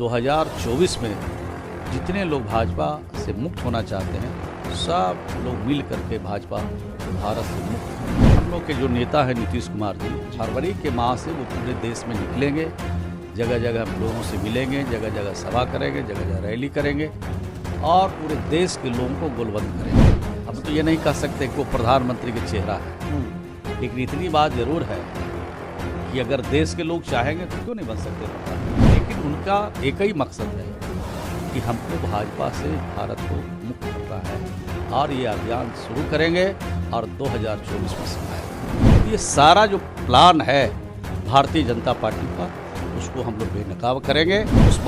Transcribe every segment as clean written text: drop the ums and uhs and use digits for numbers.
2024 में जितने लोग भाजपा से मुक्त होना चाहते हैं, सब लोग मिल करके भाजपा भारत से मुक्त। हम लोग के जो नेता हैं नीतीश कुमार जी, फरवरी के माह से वो पूरे देश में निकलेंगे, जगह जगह हम लोगों से मिलेंगे, जगह जगह सभा करेंगे, जगह जगह रैली करेंगे और पूरे देश के लोगों को गोलबंद करेंगे। अब तो ये नहीं कह सकते कि वो प्रधानमंत्री का चेहरा है, लेकिन इतनी बात जरूर है कि अगर देश के लोग चाहेंगे तो क्यों नहीं बन सकते प्रधानमंत्री। लेकिन उनका एक ही मकसद है कि हमको भाजपा से भारत को मुक्त करना है और ये अभियान शुरू करेंगे और 2024 में समाएगा। ये सारा जो प्लान है भारतीय जनता पार्टी का, उसको हम लोग बेनकाब करेंगे। उस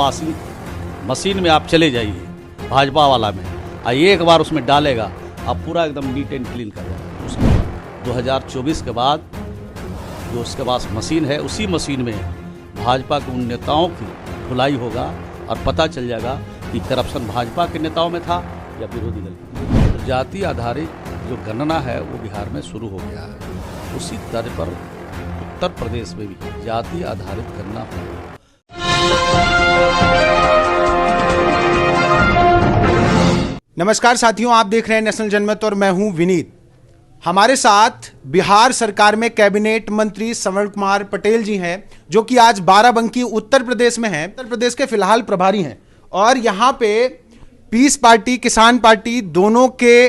मशीन में आप चले जाइए, भाजपा वाला में, एक बार उसमें डालेगा, आप पूरा एकदम नीट एंड क्लीन कर देंगे। उसके बाद 2024 के बाद जो उसके पास मशीन है, उसी मशीन में भाजपा के उन नेताओं की धुलाई होगा और पता चल जाएगा कि करप्शन भाजपा के नेताओं में था या विरोधी दल। तो जाति आधारित जो गणना है वो बिहार में शुरू हो गया है। उसी तर्ज पर उत्तर प्रदेश में भी जाति आधारित गणना हो। नमस्कार साथियों, आप देख रहे हैं नेशनल जनमत और मैं हूं विनीत। हमारे साथ बिहार सरकार में कैबिनेट मंत्री श्रवण कुमार पटेल जी हैं, जो कि आज बाराबंकी उत्तर प्रदेश में हैं। उत्तर प्रदेश के फिलहाल प्रभारी हैं और यहां पे पीस पार्टी, किसान पार्टी दोनों के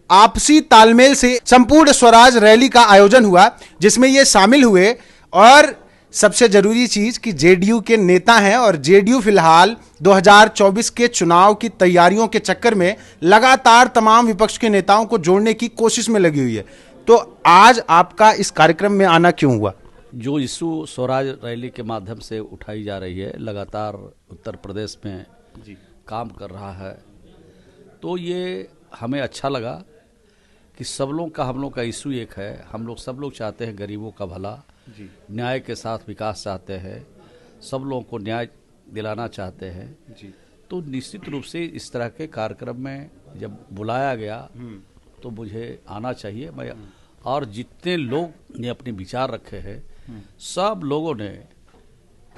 आपसी तालमेल से संपूर्ण स्वराज रैली का आयोजन हुआ, जिसमें ये शामिल हुए। और सबसे जरूरी चीज कि जेडीयू के नेता हैं और जेडीयू फिलहाल 2024 के चुनाव की तैयारियों के चक्कर में लगातार तमाम विपक्ष के नेताओं को जोड़ने की कोशिश में लगी हुई है। तो आज आपका इस कार्यक्रम में आना क्यों हुआ? जो इशू स्वराज रैली के माध्यम से उठाई जा रही है, लगातार उत्तर प्रदेश में काम कर रहा है, तो ये हमें अच्छा लगा कि सब लोग का हम लोग का इशू एक है। हम लोग सब लोग चाहते हैं गरीबों का भला, न्याय के साथ विकास चाहते हैं, सब लोगों को न्याय दिलाना चाहते हैं जी। तो निश्चित रूप से इस तरह के कार्यक्रम में जब बुलाया गया तो मुझे आना चाहिए। मैं और जितने लोग ने अपने विचार रखे हैं, सब लोगों ने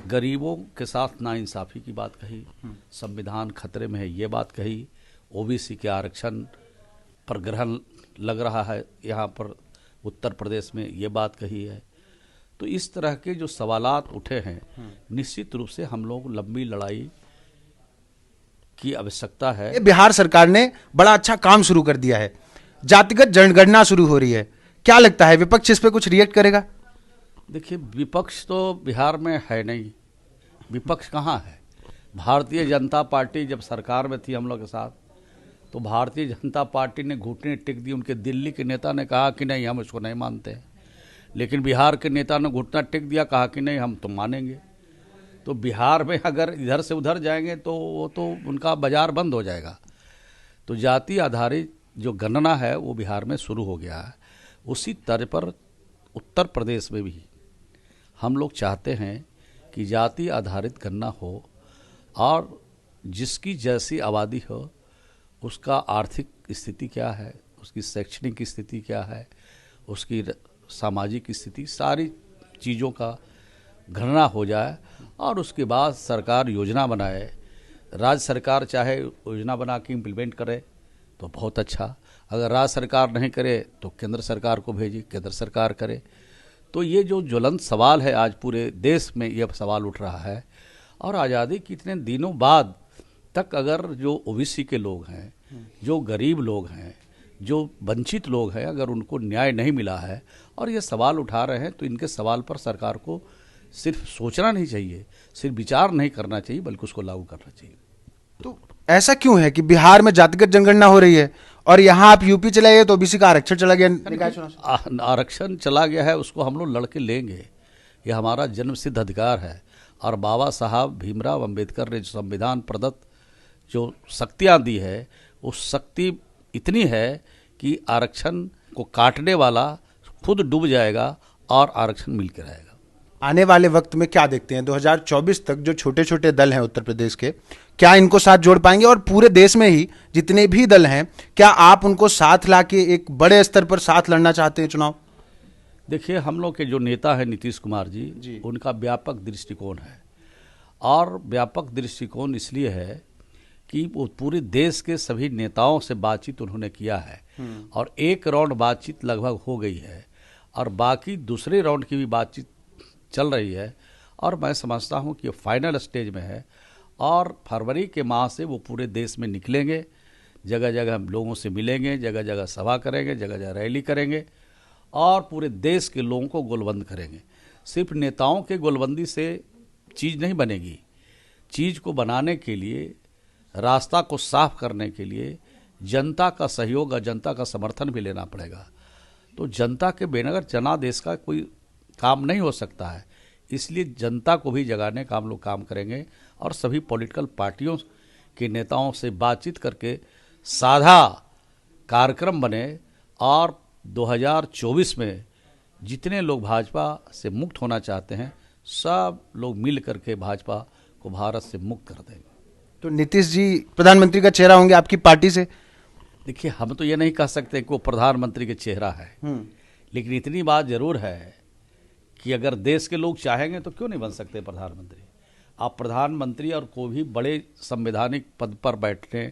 गरीबों के साथ नाइंसाफ़ी की बात कही, संविधान खतरे में है ये बात कही, ओबीसी के आरक्षण पर ग्रहण लग रहा है यहाँ पर उत्तर प्रदेश में, ये बात कही है। तो इस तरह के जो सवालात उठे हैं, निश्चित रूप से हम लोग लंबी लड़ाई की आवश्यकता है। बिहार सरकार ने बड़ा अच्छा काम शुरू कर दिया है, जातिगत जनगणना शुरू हो रही है। क्या लगता है विपक्ष इस पे कुछ रिएक्ट करेगा? देखिए, विपक्ष तो बिहार में है नहीं। विपक्ष कहाँ है? भारतीय जनता पार्टी जब सरकार में थी हम लोग के साथ, तो भारतीय जनता पार्टी ने घुटने टेक दी। उनके दिल्ली के नेता ने कहा कि नहीं, हम इसको नहीं मानते, लेकिन बिहार के नेता ने घुटना टेक दिया, कहा कि नहीं, हम तो मानेंगे। तो बिहार में अगर इधर से उधर जाएंगे तो वो तो उनका बाजार बंद हो जाएगा। तो जाति आधारित जो गणना है वो बिहार में शुरू हो गया है। उसी तर्ज पर उत्तर प्रदेश में भी हम लोग चाहते हैं कि जाति आधारित गणना हो और जिसकी जैसी आबादी हो, उसका आर्थिक स्थिति क्या है, उसकी शैक्षणिक स्थिति क्या है, उसकी सामाजिक स्थिति, सारी चीज़ों का गणना हो जाए और उसके बाद सरकार योजना बनाए। राज्य सरकार चाहे योजना बना के इम्प्लीमेंट करे तो बहुत अच्छा, अगर राज्य सरकार नहीं करे तो केंद्र सरकार को भेजी, केंद्र सरकार करे। तो ये जो ज्वलंत सवाल है, आज पूरे देश में यह सवाल उठ रहा है। और आज़ादी के इतने दिनों बाद तक अगर जो ओबीसी के लोग हैं, जो गरीब लोग हैं, जो वंचित लोग हैं, अगर उनको न्याय नहीं मिला है और ये सवाल उठा रहे हैं, तो इनके सवाल पर सरकार को सिर्फ सोचना नहीं चाहिए, सिर्फ विचार नहीं करना चाहिए, बल्कि उसको लागू करना चाहिए। तो ऐसा क्यों है कि बिहार में जातिगत जनगणना हो रही है और यहाँ आप यूपी चले गए तो ओबीसी का आरक्षण चला गया? आरक्षण चला गया है, उसको हम लोग लड़के लेंगे। ये हमारा जन्मसिद्ध अधिकार है और बाबा साहब भीमराव अंबेडकर ने जो संविधान प्रदत्त जो शक्तियाँ दी है, उस शक्ति इतनी है कि आरक्षण को काटने वाला खुद डूब जाएगा और आरक्षण मिल के रहेगा। आने वाले वक्त में क्या देखते हैं 2024 तक जो छोटे छोटे दल हैं उत्तर प्रदेश के, क्या इनको साथ जोड़ पाएंगे? और पूरे देश में ही जितने भी दल हैं, क्या आप उनको साथ लाके एक बड़े स्तर पर साथ लड़ना चाहते हैं चुनाव? देखिए, हम लोग के जो नेता हैं नीतीश कुमार जी, उनका व्यापक दृष्टिकोण है और व्यापक दृष्टिकोण इसलिए है कि वो पूरे देश के सभी नेताओं से बातचीत उन्होंने किया है और एक राउंड बातचीत लगभग हो गई है और बाकी दूसरे राउंड की भी बातचीत चल रही है और मैं समझता हूं कि फाइनल स्टेज में है और फरवरी के माह से वो पूरे देश में निकलेंगे, जगह जगह हम लोगों से मिलेंगे, जगह जगह सभा करेंगे, जगह जगह रैली करेंगे और पूरे देश के लोगों को गोलबंद करेंगे। सिर्फ नेताओं के गोलबंदी से चीज़ नहीं बनेगी, चीज़ को बनाने के लिए, रास्ता को साफ करने के लिए जनता का सहयोग और जनता का समर्थन भी लेना पड़ेगा। तो जनता के बिना जनादेश का कोई काम नहीं हो सकता है, इसलिए जनता को भी जगाने का हम लोग काम करेंगे और सभी पॉलिटिकल पार्टियों के नेताओं से बातचीत करके साझा कार्यक्रम बने और 2024 में जितने लोग भाजपा से मुक्त होना चाहते हैं सब लोग मिल करके भाजपा को भारत से मुक्त कर देंगे। तो नीतीश जी प्रधानमंत्री का चेहरा होंगे आपकी पार्टी से? देखिए, हम तो ये नहीं कह सकते कि वो प्रधानमंत्री के चेहरा है, लेकिन इतनी बात जरूर है कि अगर देश के लोग चाहेंगे तो क्यों नहीं बन सकते प्रधानमंत्री। आप प्रधानमंत्री और कोई भी बड़े संवैधानिक पद पर बैठने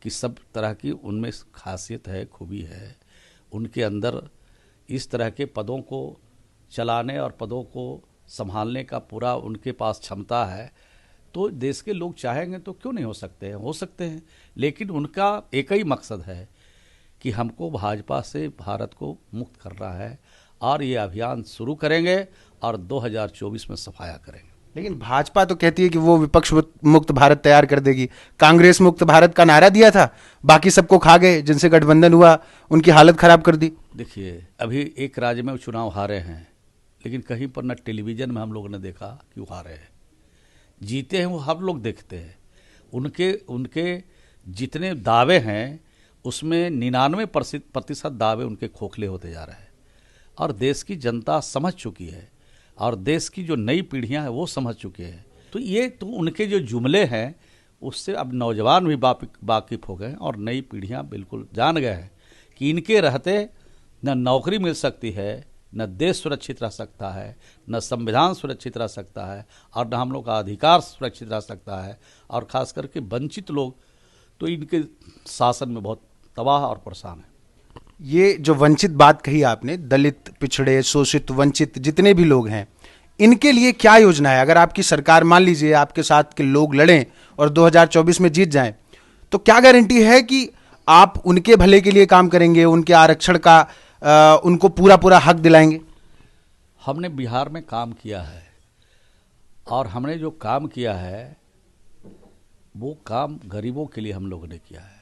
की सब तरह की उनमें खासियत है, खूबी है, उनके अंदर इस तरह के पदों को चलाने और पदों को संभालने का पूरा उनके पास क्षमता है। तो देश के लोग चाहेंगे तो क्यों नहीं हो सकते हैं, लेकिन उनका एक ही मकसद है कि हमको भाजपा से भारत को मुक्त करना है और ये अभियान शुरू करेंगे और 2024 में सफाया करेंगे। लेकिन भाजपा तो कहती है कि वो विपक्ष मुक्त भारत तैयार कर देगी। कांग्रेस मुक्त भारत का नारा दिया था, बाकी सबको खा गए, जिनसे गठबंधन हुआ उनकी हालत खराब कर दी। देखिए, अभी एक राज्य में चुनाव हारे हैं, लेकिन कहीं पर न टेलीविजन में हम लोगों ने देखा कि वो हारे हैं। जीते हैं वो हम लोग देखते हैं। उनके जितने दावे हैं उसमें 99% दावे उनके खोखले होते जा रहे हैं और देश की जनता समझ चुकी है और देश की जो नई पीढ़ियां हैं वो समझ चुके हैं। तो ये तो उनके जो जुमले हैं उससे अब नौजवान भी वाकिफ हो गए और नई पीढ़ियां बिल्कुल जान गए हैं कि इनके रहते न नौकरी मिल सकती है, न देश सुरक्षित रह सकता है, न संविधान सुरक्षित रह सकता है और न हम लोग का अधिकार सुरक्षित रह सकता है। और ख़ास करके वंचित लोग तो इनके शासन में बहुत तबाह और परेशान है। ये जो वंचित बात कही आपने, दलित, पिछड़े, शोषित, वंचित जितने भी लोग हैं, इनके लिए क्या योजना है? अगर आपकी सरकार, मान लीजिए आपके साथ के लोग लड़ें और 2024 में जीत जाएं, तो क्या गारंटी है कि आप उनके भले के लिए काम करेंगे, उनके आरक्षण का उनको पूरा हक दिलाएंगे? हमने बिहार में काम किया है और हमने जो काम किया है वो काम गरीबों के लिए हम लोगों ने किया है।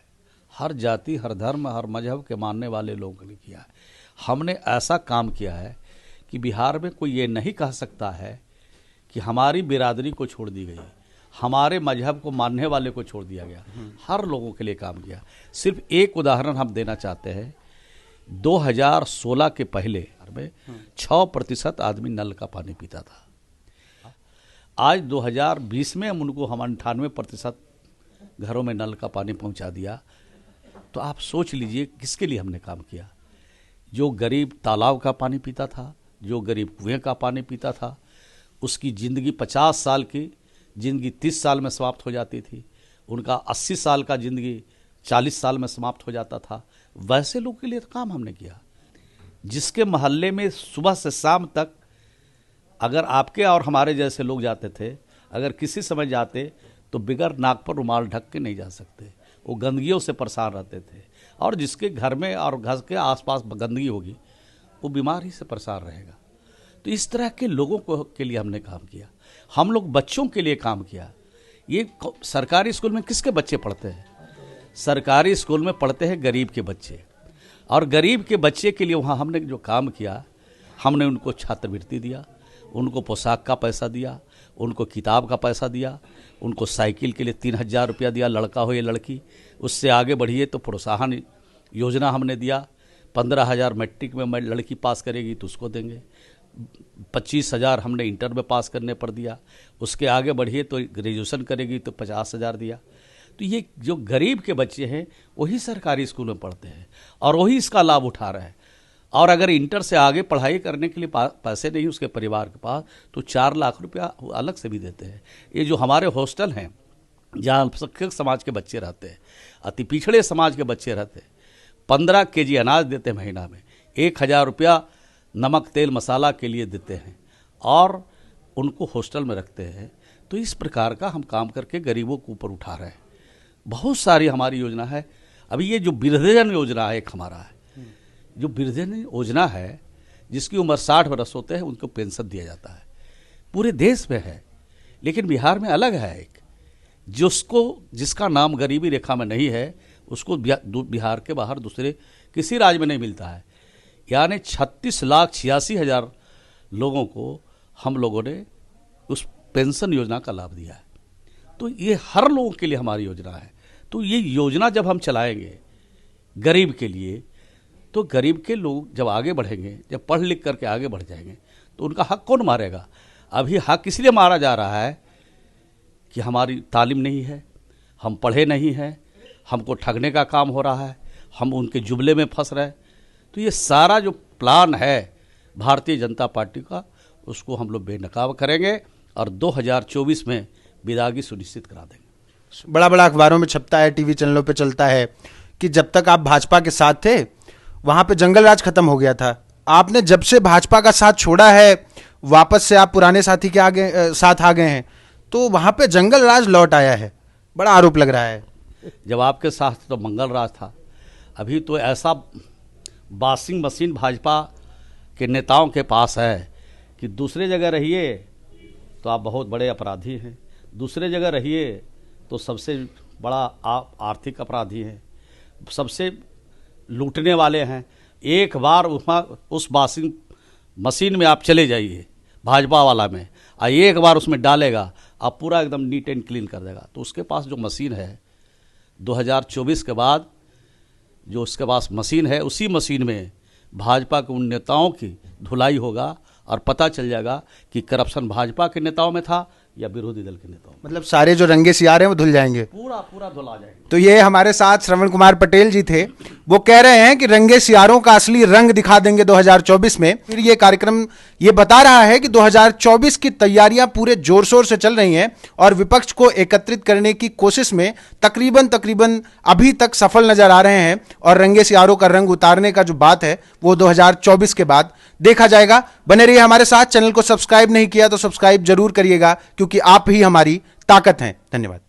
हर जाति, हर धर्म, हर मजहब के मानने वाले लोगों के लिए किया है। हमने ऐसा काम किया है कि बिहार में कोई ये नहीं कह सकता है कि हमारी बिरादरी को छोड़ दी गई, हमारे मजहब को मानने वाले को छोड़ दिया गया। हर लोगों के लिए काम किया। सिर्फ एक उदाहरण हम देना चाहते हैं। 2016 के पहले में 6% आदमी नल का पानी पीता था। आज 2020 में हम 98% घरों में नल का पानी पहुंचा दिया। तो आप सोच लीजिए किसके लिए हमने काम किया। जो गरीब तालाब का पानी पीता था, जो गरीब कुएं का पानी पीता था, उसकी ज़िंदगी 50 साल की ज़िंदगी 30 साल में समाप्त हो जाती थी। उनका 80 साल का ज़िंदगी 40 साल में समाप्त हो जाता था। वैसे लोग के लिए तो काम हमने किया। जिसके मोहल्ले में सुबह से शाम तक अगर आपके और हमारे जैसे लोग जाते थे, अगर किसी समय जाते तो बिगर नाक पर रुमाल ढक के नहीं जा सकते। वो गंदगियों से परेशान रहते थे और जिसके घर में और घर के आसपास गंदगी होगी वो बीमारी से परेशान रहेगा। तो इस तरह के लोगों को के लिए हमने काम किया। हम लोग बच्चों के लिए काम किया। ये सरकारी स्कूल में किसके बच्चे पढ़ते हैं? सरकारी स्कूल में पढ़ते हैं गरीब के बच्चे, और गरीब के बच्चे के लिए वहाँ हमने जो काम किया, हमने उनको छात्रवृत्ति दिया, उनको पोशाक का पैसा दिया, उनको किताब का पैसा दिया, उनको साइकिल के लिए 3000 रुपया दिया, लड़का हो या लड़की। उससे आगे बढ़िए तो प्रोत्साहन योजना हमने दिया। 15,000 मैट्रिक में लड़की पास करेगी तो उसको देंगे। 25,000 हमने इंटर में पास करने पर दिया। उसके आगे बढ़िए तो ग्रेजुएशन करेगी तो 50,000 दिया। तो ये जो गरीब के बच्चे हैं वही सरकारी स्कूल में पढ़ते हैं और वही इसका लाभ उठा रहे हैं। और अगर इंटर से आगे पढ़ाई करने के लिए पैसे नहीं उसके परिवार के पास, तो 4 लाख रुपया अलग से भी देते हैं। ये जो हमारे हॉस्टल हैं जहाँ अल्पसंख्यक समाज के बच्चे रहते हैं, अति पिछड़े समाज के बच्चे रहते हैं, 15 केजी अनाज देते हैं महीना में, 1000 रुपया नमक तेल मसाला के लिए देते हैं और उनको हॉस्टल में रखते हैं। तो इस प्रकार का हम काम करके गरीबों को ऊपर उठा रहे हैं। बहुत सारी हमारी योजना है। अभी ये जो वृद्धजन योजना है, एक हमारा है जो वृद्धजन योजना है, जिसकी उम्र 60 वर्ष होते हैं उनको पेंशन दिया जाता है, पूरे देश में है, लेकिन बिहार में अलग है। एक जिसका नाम गरीबी रेखा में नहीं है उसको बिहार के बाहर दूसरे किसी राज्य में नहीं मिलता है। यानी 36,86,000 लोगों को हम लोगों ने उस पेंशन योजना का लाभ दिया है। तो ये हर लोगों के लिए हमारी योजना है। तो ये योजना जब हम चलाएंगे गरीब के लिए, तो गरीब के लोग जब आगे बढ़ेंगे, जब पढ़ लिख करके आगे बढ़ जाएंगे, तो उनका हक कौन मारेगा? अभी हक इसलिए मारा जा रहा है कि हमारी तालीम नहीं है, हम पढ़े नहीं हैं, हमको ठगने का काम हो रहा है, हम उनके जुमले में फंस रहे। तो ये सारा जो प्लान है भारतीय जनता पार्टी का, उसको हम लोग बेनकाब करेंगे और 2024 में विदागी सुनिश्चित करा देंगे। बड़ा बड़ा अखबारों में छपता है, टीवी चैनलों पे चलता है कि जब तक आप भाजपा के साथ थे वहां पे जंगल राज खत्म हो गया था। आपने जब से भाजपा का साथ छोड़ा है, वापस से आप पुराने साथी के साथ आ गए हैं, तो वहां पे जंगल राज लौट आया है, बड़ा आरोप लग रहा है। जब आपके साथ तो मंगल राज था, अभी तो ऐसा वॉशिंग मशीन भाजपा के नेताओं के पास है कि दूसरे जगह रहिए तो आप बहुत बड़े अपराधी हैं, दूसरे जगह रहिए तो सबसे बड़ा आप आर्थिक अपराधी हैं, सबसे लूटने वाले हैं। एक बार उस वॉशिंग मशीन में आप चले जाइए भाजपा वाला में, और एक बार उसमें डालेगा, आप पूरा एकदम नीट एंड क्लीन कर देगा। तो उसके पास जो मशीन है 2024 के बाद जो उसके पास मशीन है, उसी मशीन में भाजपा के उन नेताओं की धुलाई होगा और पता चल जाएगा कि करप्शन भाजपा के नेताओं में था या विरोधी दल के नेताओं में। मतलब सारे जो रंगे सियार हैं वो धुल जाएंगे, पूरा धुला जाएंगे। तो ये हमारे साथ श्रवण कुमार पटेल जी थे। वो कह रहे हैं कि रंगे सियारों का असली रंग दिखा देंगे 2024 में। फिर ये कार्यक्रम ये बता रहा है कि 2024 की तैयारियां पूरे जोर शोर से चल रही हैं और विपक्ष को एकत्रित करने की कोशिश में तकरीबन अभी तक सफल नजर आ रहे हैं, और रंगे सियारों का रंग उतारने का जो बात है वो 2024 के बाद देखा जाएगा। बने रहिए हमारे साथ। चैनल को सब्सक्राइब नहीं किया तो सब्सक्राइब जरूर करिएगा, क्योंकि आप ही हमारी ताकत हैं। धन्यवाद।